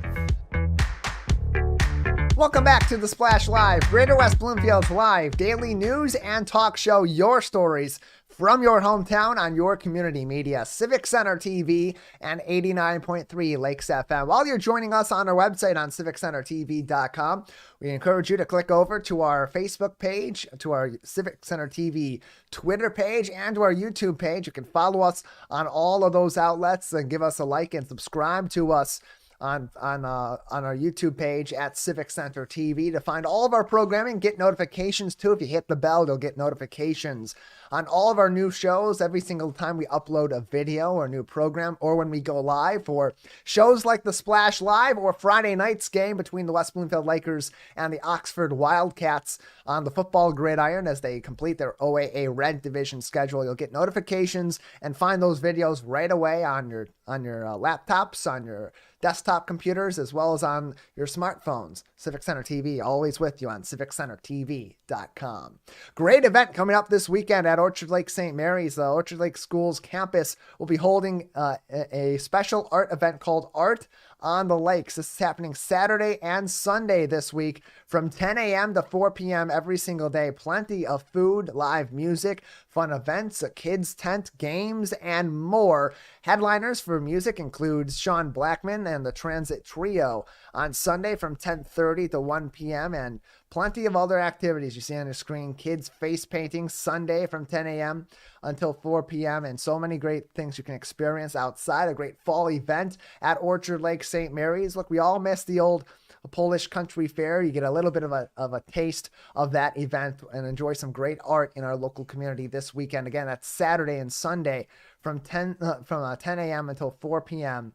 Welcome back to The Splash Live, Greater West Bloomfield's live daily news and talk show. Your stories from your hometown on your community media, Civic Center TV and 89.3 Lakes FM. While you're joining us on our website on CivicCenterTV.com, we encourage you to click over to our Facebook page, to our Civic Center TV Twitter page, and to our YouTube page. You can follow us on all of those outlets and give us a like and subscribe to us on our YouTube page at Civic Center TV to find all of our programming. Get notifications too. If you hit the bell, you'll get notifications on all of our new shows every single time we upload a video or a new program, or when we go live for shows like the Splash Live or Friday night's game between the West Bloomfield Lakers and the Oxford Wildcats on the football gridiron as they complete their OAA Red Division schedule. You'll get notifications and find those videos right away on your laptops, on your desktop computers, as well as on your smartphones. Civic Center TV, always with you on CivicCenterTV.com. Great event coming up this weekend at Orchard Lake St. Mary's. The Orchard Lake Schools campus will be holding a special art event called Art on the Lakes. This is happening Saturday and Sunday this week from 10 a.m. to 4 p.m. every single day. Plenty of food, live music, fun events, a kids tent, games, and more. Headliners for music includes Sean Blackman and the Transit Trio on Sunday from 10:30 to 1 p.m. and plenty of other activities you see on your screen. Kids face painting Sunday from 10 a.m. until 4 p.m. and so many great things you can experience outside. A great fall event at Orchard Lake St. Mary's. Look, we all miss the old Polish Country Fair. You get a little bit of a taste of that event and enjoy some great art in our local community this weekend. Again, that's Saturday and Sunday from 10 a.m. until 4 p.m.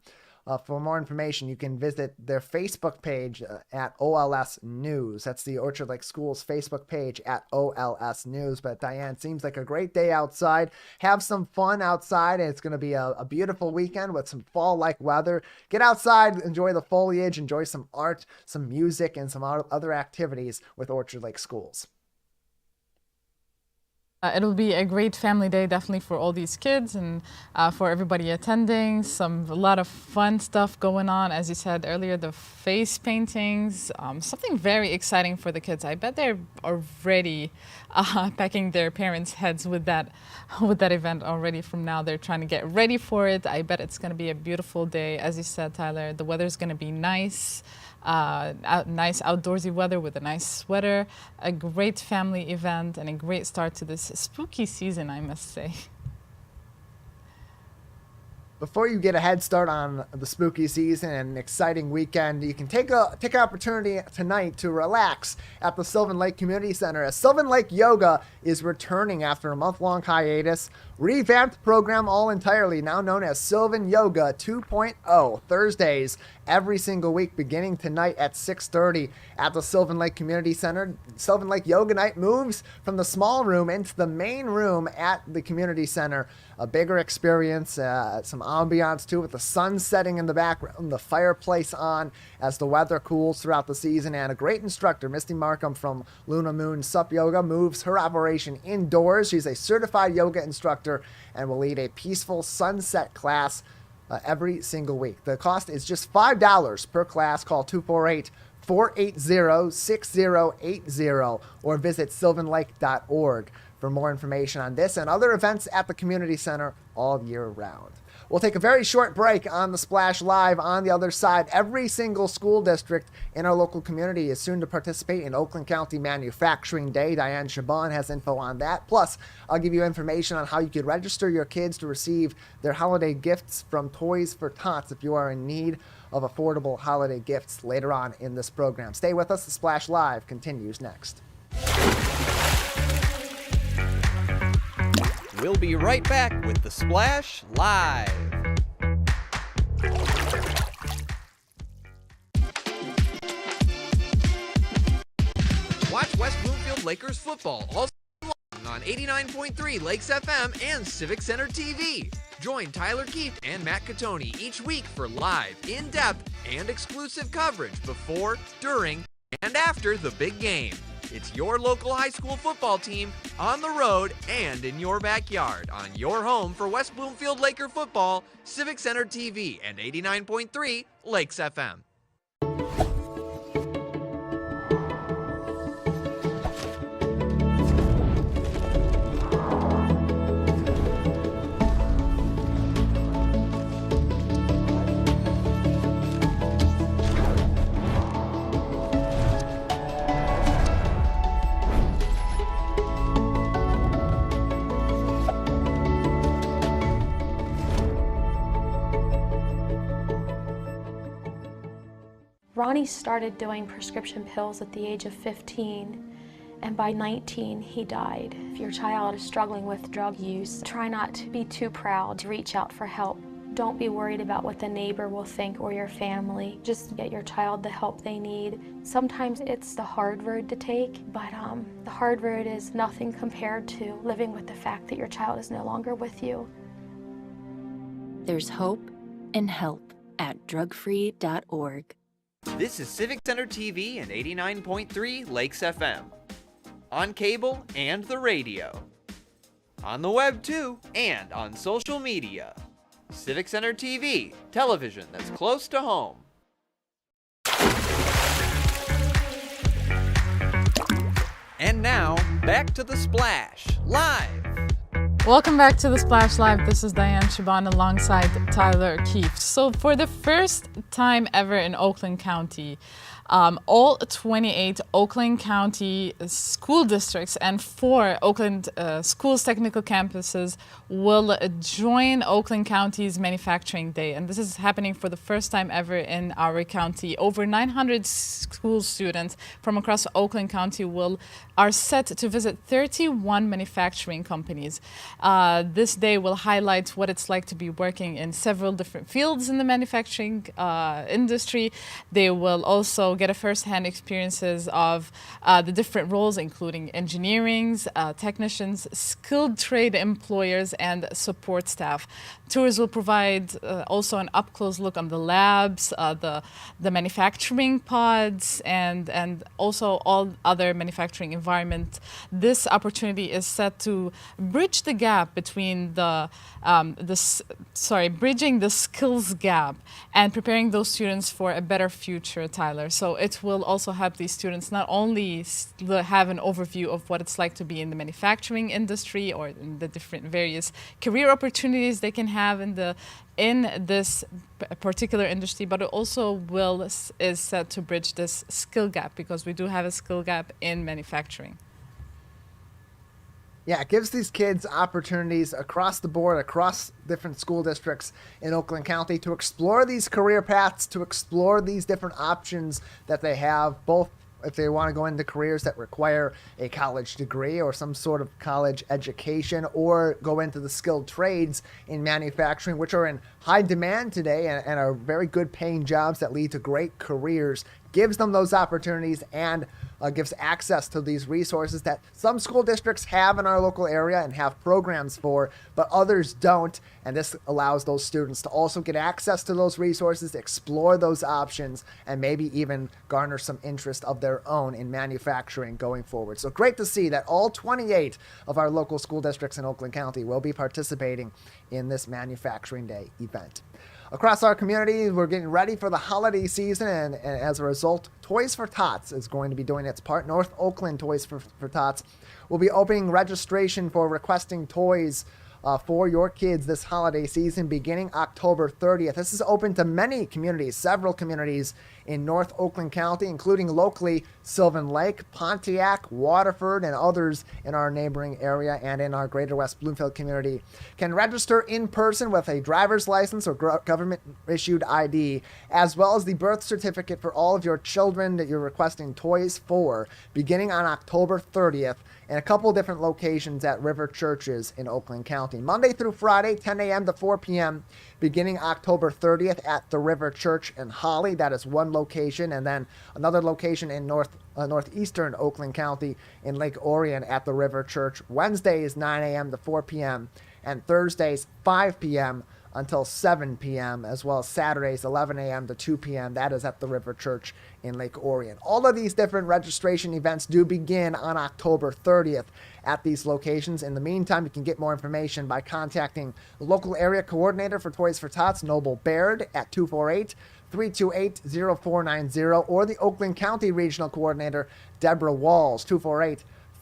For more information, you can visit their Facebook page at OLS News. That's the Orchard Lake Schools Facebook page at OLS News. But Diane, seems like a great day outside. Have some fun outside. It's going to be a beautiful weekend with some fall-like weather. Get outside, enjoy the foliage, enjoy some art, some music, and some other activities with Orchard Lake Schools. It'll be a great family day, definitely for all these kids and for everybody attending. A lot of fun stuff going on. As you said earlier, the face paintings, something very exciting for the kids. I bet they're already packing their parents' heads with that event already from now. They're trying to get ready for it. I bet it's going to be a beautiful day. As you said, Tyler, the weather's going to be nice. Nice outdoorsy weather with a nice sweater, a great family event, and a great start to this spooky season, I must say. Before you get a head start on the spooky season and an exciting weekend, you can take an opportunity tonight to relax at the Sylvan Lake Community Center as Sylvan Lake Yoga is returning after a month-long hiatus. Revamped program all entirely, now known as Sylvan Yoga 2.0, Thursdays every single week beginning tonight at 6:30 at the Sylvan Lake Community Center. Sylvan Lake Yoga Night moves from the small room into the main room at the community center. A bigger experience, some ambiance too, with the sun setting in the background, the fireplace on as the weather cools throughout the season, and a great instructor, Misty Markham from Luna Moon Sup Yoga, moves her operation indoors. She's a certified yoga instructor and will lead a peaceful sunset class every single week. The cost is just $5 per class. Call 248-480-6080 or visit sylvanlake.org for more information on this and other events at the community center all year round. We'll take a very short break on the Splash Live. On the other side, every single school district in our local community is soon to participate in Oakland County Manufacturing Day. Dayan Chaaban has info on that. Plus, I'll give you information on how you could register your kids to receive their holiday gifts from Toys for Tots if you are in need of affordable holiday gifts later on in this program. Stay with us. The Splash Live continues next. We'll be right back with The Splash Live. Watch West Bloomfield Lakers football all season long on 89.3 Lakes FM and Civic Center TV. Join Tyler Kieft and Matt Catoni each week for live, in-depth, and exclusive coverage before, during, and after the big game. It's your local high school football team on the road and in your backyard on your home for West Bloomfield Laker football, Civic Center TV, and 89.3 Lakes FM. Ronnie started doing prescription pills at the age of 15, and by 19, he died. If your child is struggling with drug use, try not to be too proud to reach out for help. Don't be worried about what the neighbor will think or your family. Just get your child the help they need. Sometimes it's the hard road to take, but the hard road is nothing compared to living with the fact that your child is no longer with you. There's hope and help at drugfree.org. This is Civic Center TV and 89.3 Lakes FM. On cable and the radio. On the web too, and on social media. Civic Center TV, television that's close to home. And now, back to The Splash, live. Welcome back to The Splash Live. This is Dayan Chaaban alongside Tyler Kieft. So for the first time ever in Oakland County, all 28 Oakland County school districts and 4 Oakland schools technical campuses will join Oakland County's Manufacturing Day. And this is happening for the first time ever in our county. Over 900 school students from across Oakland County are set to visit 31 manufacturing companies. This day will highlight what it's like to be working in several different fields in the manufacturing industry. They will also get a first-hand experiences of the different roles, including engineers, technicians, skilled trade employers, and support staff. Tours will provide also an up-close look on the labs, the manufacturing pods, and also all other manufacturing environment. This opportunity is set to bridge the gap between bridging the skills gap and preparing those students for a better future, Tyler. So it will also help these students not only have an overview of what it's like to be in the manufacturing industry or in the different various career opportunities they can have in this particular industry, but it also is set to bridge this skill gap, because we do have a skill gap in manufacturing. Yeah, it gives these kids opportunities across the board, across different school districts in Oakland County to explore these career paths, to explore these different options that they have, both if they want to go into careers that require a college degree or some sort of college education, or go into the skilled trades in manufacturing, which are in high demand today and are very good paying jobs that lead to great careers. Gives them those opportunities and gives access to these resources that some school districts have in our local area and have programs for, but others don't. And this allows those students to also get access to those resources, explore those options, and maybe even garner some interest of their own in manufacturing going forward. So great to see that all 28 of our local school districts in Oakland County will be participating in this Manufacturing Day event. Across our community, we're getting ready for the holiday season, and as a result, Toys for Tots is going to be doing its part. North Oakland Toys for Tots will be opening registration for requesting toys for your kids this holiday season beginning October 30th. This is open to many communities, several communities in North Oakland County, including locally Sylvan Lake, Pontiac, Waterford, and others in our neighboring area and in our greater West Bloomfield community. Can register in person with a driver's license or government-issued ID, as well as the birth certificate for all of your children that you're requesting toys for, beginning on October 30th. and a couple different locations at River Churches in Oakland County. Monday through Friday, 10 a.m. to 4 p.m., beginning October 30th at the River Church in Holly. That is one location, and then another location in northeastern Oakland County in Lake Orion at the River Church. Wednesdays, 9 a.m. to 4 p.m., and Thursdays, 5 p.m. until 7 p.m., as well as Saturdays, 11 a.m. to 2 p.m. That is at the River Church in Lake Orion. All of these different registration events do begin on October 30th at these locations. In the meantime, you can get more information by contacting the local area coordinator for Toys for Tots, Noble Baird, at 248-328-0490, or the Oakland County Regional Coordinator, Deborah Walls,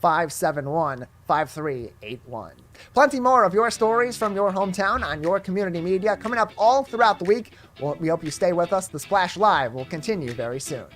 248-571-5381. Plenty more of your stories from your hometown on your community media coming up all throughout the week. We hope you stay with us. The Splash Live will continue very soon.